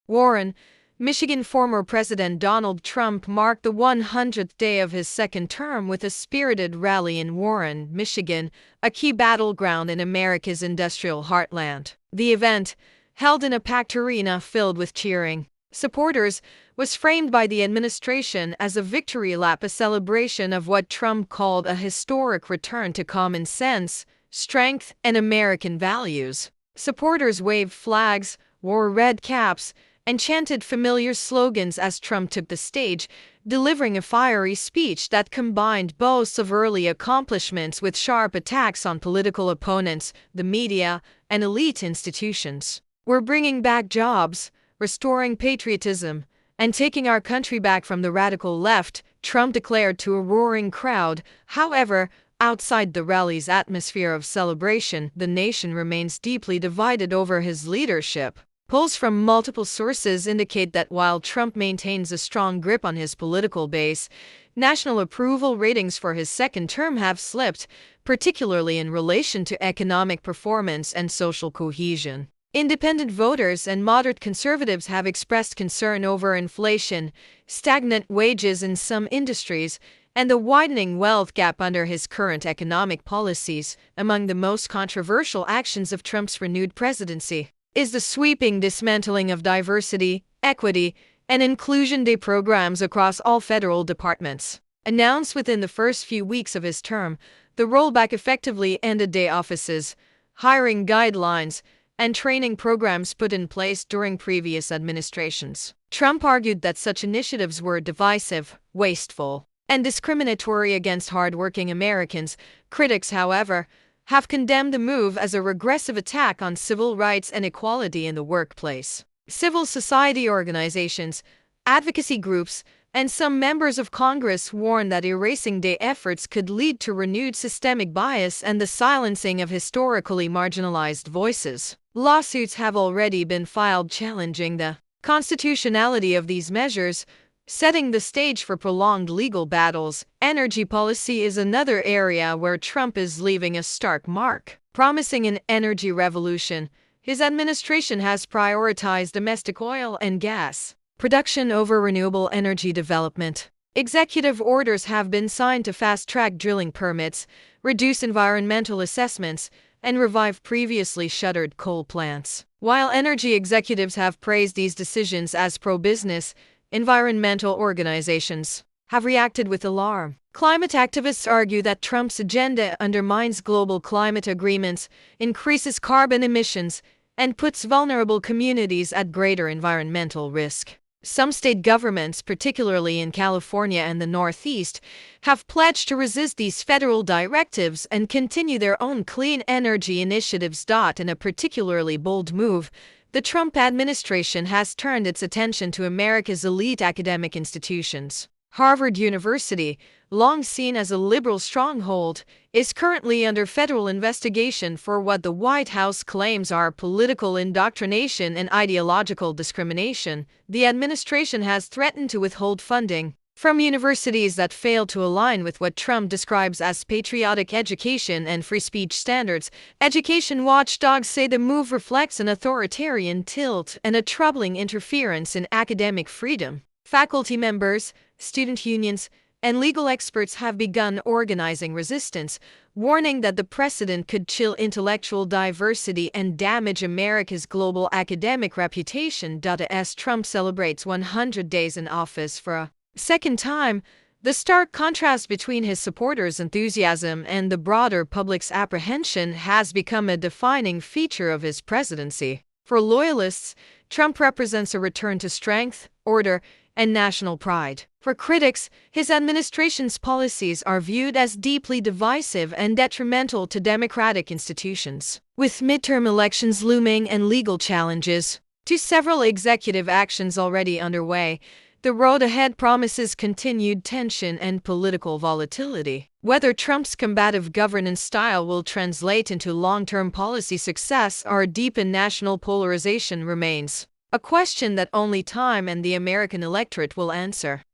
Warren, Michigan. Former President Donald Trump marked the 100th day of his second term with a spirited rally in Warren, Michigan, a key battleground in America's industrial heartland. The event, held in a packed arena filled with cheering supporters, was framed by the administration as a victory lap, a celebration of what Trump called a historic return to common sense, strength, and American values. Supporters waved flags, wore red caps, and chanted familiar slogans as Trump took the stage, delivering a fiery speech that combined boasts of early accomplishments with sharp attacks on political opponents, the media, and elite institutions. "We're bringing back jobs, restoring patriotism, and taking our country back from the radical left," Trump declared to a roaring crowd. However, outside the rally's atmosphere of celebration, the nation remains deeply divided over his leadership. Polls from multiple sources indicate that while Trump maintains a strong grip on his political base, national approval ratings for his second term have slipped, particularly in relation to economic performance and social cohesion. Independent voters and moderate conservatives have expressed concern over inflation, stagnant wages in some industries, and the widening wealth gap under his current economic policies. Among the most controversial actions of Trump's renewed presidency is the sweeping dismantling of diversity, equity, and inclusion day programs across all federal departments. Announced within the first few weeks of his term, the rollback effectively ended day offices, hiring guidelines, and training programs put in place during previous administrations. Trump argued that such initiatives were divisive, wasteful, and discriminatory against hardworking Americans. Critics, however, have condemned the move as a regressive attack on civil rights and equality in the workplace. Civil society organizations, advocacy groups, and some members of Congress warn that erasing day efforts could lead to renewed systemic bias and the silencing of historically marginalized voices. Lawsuits have already been filed challenging the constitutionality of these measures, setting the stage for prolonged legal battles. Energy policy is another area where Trump is leaving a stark mark. Promising an energy revolution, his administration has prioritized domestic oil and gas production over renewable energy development. Executive orders have been signed to fast-track drilling permits, reduce environmental assessments, and revive previously shuttered coal plants. While energy executives have praised these decisions as pro-business, environmental organizations have reacted with alarm. Climate activists argue that Trump's agenda undermines global climate agreements, increases carbon emissions, and puts vulnerable communities at greater environmental risk. Some state governments, particularly in California and the Northeast, have pledged to resist these federal directives and continue their own clean energy initiatives. In a particularly bold move, the Trump administration has turned its attention to America's elite academic institutions. Harvard University, long seen as a liberal stronghold, is currently under federal investigation for what the White House claims are political indoctrination and ideological discrimination. The administration has threatened to withhold funding from universities that fail to align with what Trump describes as patriotic education and free speech standards. Education watchdogs say the move reflects an authoritarian tilt and a troubling interference in academic freedom. Faculty members, student unions, and legal experts have begun organizing resistance, warning that the precedent could chill intellectual diversity and damage America's global academic reputation. As Trump celebrates 100 days in office for a second time, the stark contrast between his supporters' enthusiasm and the broader public's apprehension has become a defining feature of his presidency. For loyalists, Trump represents a return to strength, order, and national pride. For critics, his administration's policies are viewed as deeply divisive and detrimental to democratic institutions. With midterm elections looming and legal challenges to several executive actions already underway, the road ahead promises continued tension and political volatility. Whether Trump's combative governance style will translate into long-term policy success or deepen national polarization remains a question that only time and the American electorate will answer.